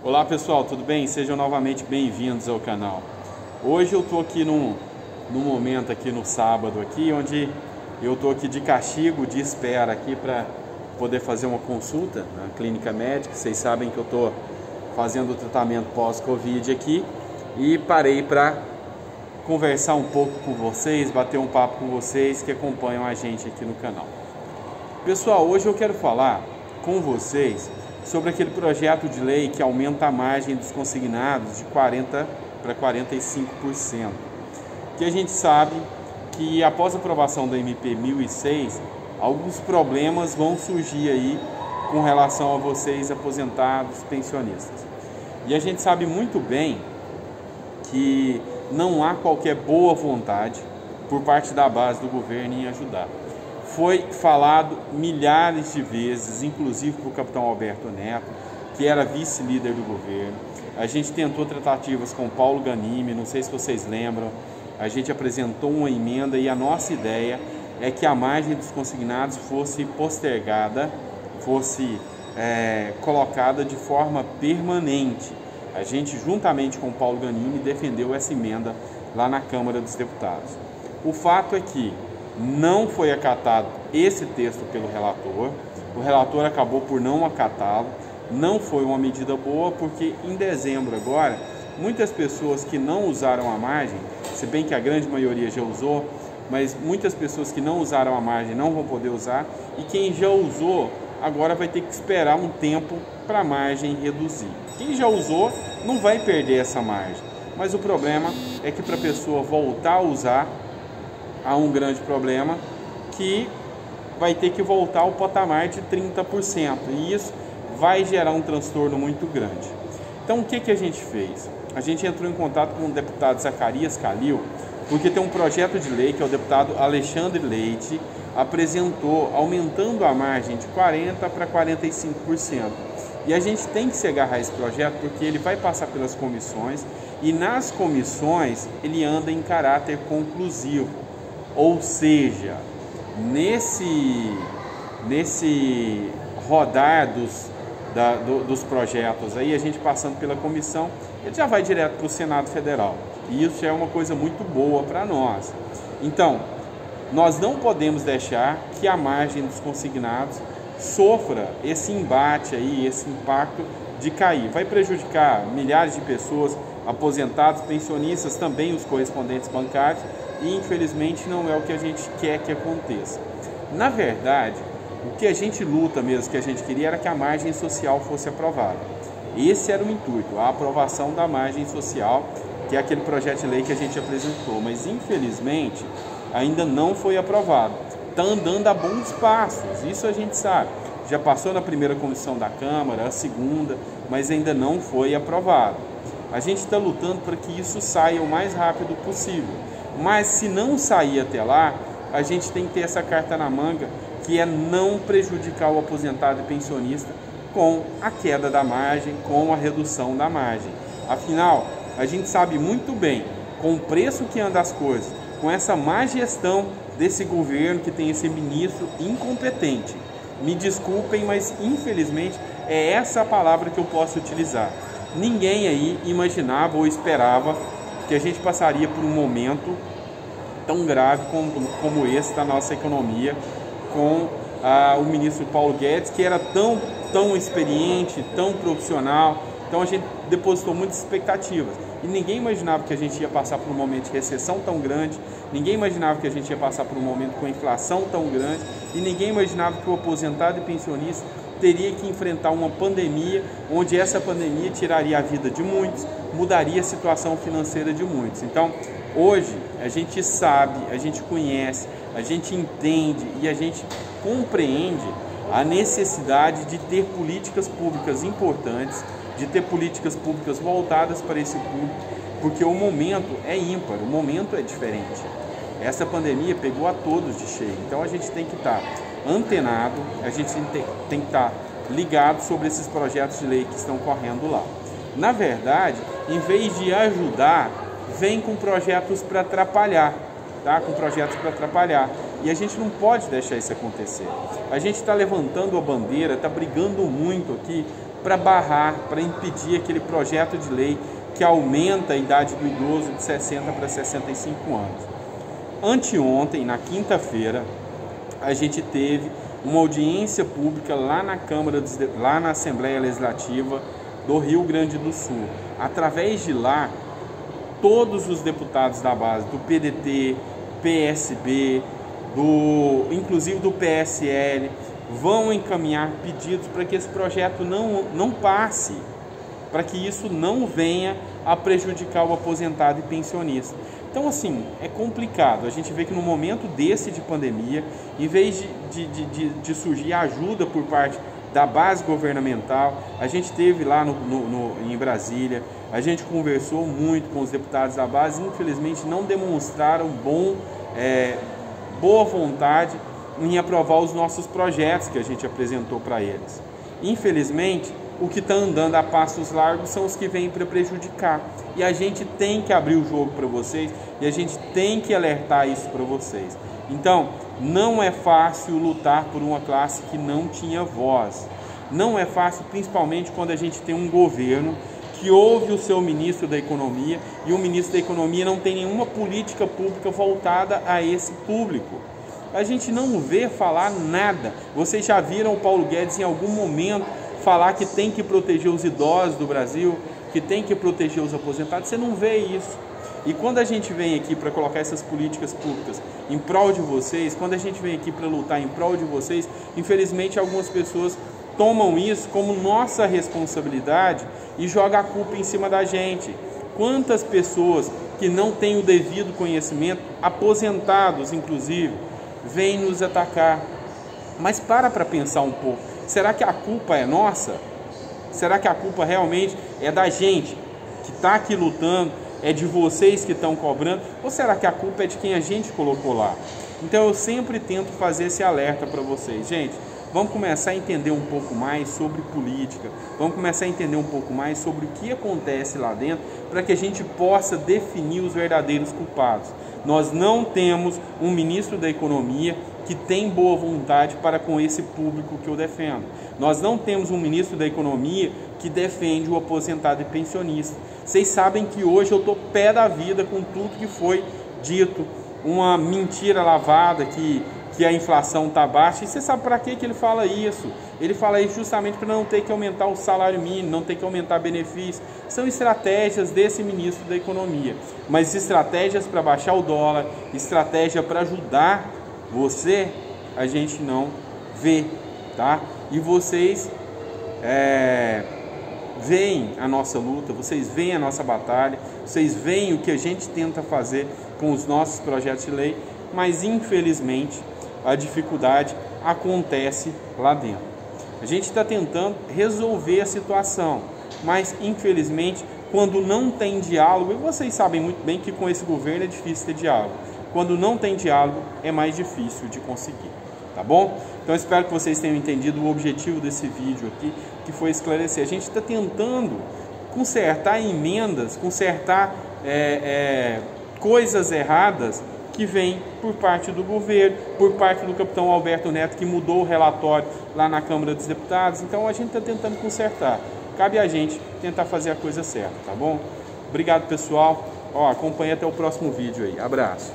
Olá pessoal, tudo bem? Sejam novamente bem-vindos ao canal. Hoje eu estou aqui num momento aqui no sábado aqui, onde eu estou aqui de castigo, de espera aqui para poder fazer uma consulta na clínica médica. Vocês sabem que eu estou fazendo o tratamento pós-Covid aqui e parei para conversar um pouco com vocês, bater um papo com vocês que acompanham a gente aqui no canal. Pessoal, hoje eu quero falar com vocês sobre aquele projeto de lei que aumenta a margem dos consignados de 40% para 45%. Que a gente sabe que após a aprovação da MP 1006, alguns problemas vão surgir aí com relação a vocês aposentados, pensionistas. E a gente sabe muito bem que não há qualquer boa vontade por parte da base do governo em ajudar. Foi falado milhares de vezes, inclusive por capitão Alberto Neto, que era vice-líder do governo. A gente tentou tratativas com Paulo Ganimi, não sei se vocês lembram. A gente apresentou uma emenda e a nossa ideia é que a margem dos consignados fosse postergada, fosse colocada de forma permanente. A gente, juntamente com Paulo Ganimi, defendeu essa emenda lá na Câmara dos Deputados. O fato é que não foi acatado esse texto pelo relator, o relator acabou por não acatá-lo, não foi uma medida boa, porque em dezembro agora, muitas pessoas que não usaram a margem, se bem que a grande maioria já usou, mas muitas pessoas que não usaram a margem não vão poder usar, e quem já usou agora vai ter que esperar um tempo para a margem reduzir. Quem já usou não vai perder essa margem, mas o problema é que para a pessoa voltar a usar, há um grande problema que vai ter que voltar ao patamar de 30%, e isso vai gerar um transtorno muito grande. Então o que a gente fez? A gente entrou em contato com o deputado Zacarias Calil, porque tem um projeto de lei que o deputado Alexandre Leite apresentou, aumentando a margem de 40% para 45%. E a gente tem que se agarrar a esse projeto porque ele vai passar pelas comissões, e nas comissões ele anda em caráter conclusivo. Ou seja, nesse rodar dos projetos aí, a gente passando pela comissão, ele já vai direto para o Senado Federal. E isso já é uma coisa muito boa para nós. Então, nós não podemos deixar que a margem dos consignados sofra esse embate aí, esse impacto de cair. Vai prejudicar milhares de pessoas, aposentados, pensionistas, também os correspondentes bancários, e infelizmente não é o que a gente quer que aconteça. Na verdade, o que a gente luta mesmo, que a gente queria, era que a margem social fosse aprovada. Esse era o intuito, a aprovação da margem social, que é aquele projeto de lei que a gente apresentou, mas infelizmente ainda não foi aprovado. Está andando a bons passos, isso a gente sabe. Já passou na primeira comissão da Câmara, a segunda, mas ainda não foi aprovado. A gente está lutando para que isso saia o mais rápido possível. Mas se não sair até lá, a gente tem que ter essa carta na manga, que é não prejudicar o aposentado e pensionista com a queda da margem, com a redução da margem. Afinal, a gente sabe muito bem, com o preço que anda as coisas, com essa má gestão desse governo que tem esse ministro incompetente. Me desculpem, mas infelizmente é essa a palavra que eu posso utilizar. Ninguém aí imaginava ou esperava que a gente passaria por um momento tão grave como esse da nossa economia, com o ministro Paulo Guedes, que era tão experiente, tão profissional. Então a gente depositou muitas expectativas. E ninguém imaginava que a gente ia passar por um momento de recessão tão grande, ninguém imaginava que a gente ia passar por um momento com inflação tão grande, e ninguém imaginava que o aposentado e pensionista teria que enfrentar uma pandemia, onde essa pandemia tiraria a vida de muitos, mudaria a situação financeira de muitos. Então, hoje, a gente sabe, a gente conhece, a gente entende e a gente compreende a necessidade de ter políticas públicas importantes, de ter políticas públicas voltadas para esse público, porque o momento é ímpar, o momento é diferente. Essa pandemia pegou a todos de cheio, então a gente tem que estar antenado, a gente tem que estar ligado sobre esses projetos de lei que estão correndo lá. Na verdade, em vez de ajudar, vem com projetos para atrapalhar, tá? Com projetos para atrapalhar. E a gente não pode deixar isso acontecer. A gente está levantando a bandeira, está brigando muito aqui para barrar, para impedir aquele projeto de lei que aumenta a idade do idoso de 60 para 65 anos. Anteontem, na quinta-feira, a gente teve uma audiência pública lá na Assembleia Legislativa do Rio Grande do Sul. Através de lá, todos os deputados da base, do PDT, PSB, inclusive do PSL, vão encaminhar pedidos para que esse projeto não passe, para que isso não venha a prejudicar o aposentado e pensionista. Então, assim, é complicado. A gente vê que no momento desse de pandemia, em vez de surgir ajuda por parte da base governamental, a gente teve lá em Brasília, a gente conversou muito com os deputados da base, infelizmente não demonstraram boa vontade em aprovar os nossos projetos que a gente apresentou para eles. Infelizmente, o que está andando a passos largos são os que vêm para prejudicar. E a gente tem que abrir o jogo para vocês e a gente tem que alertar isso para vocês. Então, não é fácil lutar por uma classe que não tinha voz. Não é fácil, principalmente quando a gente tem um governo que ouve o seu ministro da Economia e o ministro da Economia não tem nenhuma política pública voltada a esse público. A gente não vê falar nada. Vocês já viram o Paulo Guedes em algum momento falar que tem que proteger os idosos do Brasil, que tem que proteger os aposentados? Você não vê isso. E quando a gente vem aqui para colocar essas políticas públicas em prol de vocês, quando a gente vem aqui para lutar em prol de vocês, infelizmente algumas pessoas tomam isso como nossa responsabilidade e jogam a culpa em cima da gente. Quantas pessoas que não têm o devido conhecimento, aposentados inclusive, vêm nos atacar? Mas para pensar um pouco. Será que a culpa é nossa? Será que a culpa realmente é da gente que está aqui lutando? É de vocês que estão cobrando? Ou será que a culpa é de quem a gente colocou lá? Então eu sempre tento fazer esse alerta para vocês. Gente, vamos começar a entender um pouco mais sobre política. Vamos começar a entender um pouco mais sobre o que acontece lá dentro para que a gente possa definir os verdadeiros culpados. Nós não temos um ministro da Economia que tem boa vontade para com esse público que eu defendo. Nós não temos um ministro da Economia que defende o aposentado e pensionista. Vocês sabem que hoje eu estou pé da vida com tudo que foi dito, uma mentira lavada que a inflação está baixa. E você sabe para que ele fala isso? Ele fala isso justamente para não ter que aumentar o salário mínimo, não ter que aumentar benefícios. São estratégias desse ministro da Economia. Mas estratégias para baixar o dólar, estratégia para ajudar você, a gente não vê, tá? E vocês veem a nossa luta, vocês veem a nossa batalha, vocês veem o que a gente tenta fazer com os nossos projetos de lei, mas infelizmente a dificuldade acontece lá dentro. A gente está tentando resolver a situação, mas infelizmente quando não tem diálogo, e vocês sabem muito bem que com esse governo é difícil ter diálogo, quando não tem diálogo é mais difícil de conseguir, tá bom? Então espero que vocês tenham entendido o objetivo desse vídeo aqui, que foi esclarecer. A gente está tentando consertar emendas, consertar coisas erradas que vem por parte do governo, por parte do capitão Alberto Neto, que mudou o relatório lá na Câmara dos Deputados. Então a gente está tentando consertar. Cabe a gente tentar fazer a coisa certa, tá bom? Obrigado, pessoal. Acompanhe até o próximo vídeo aí. Abraço.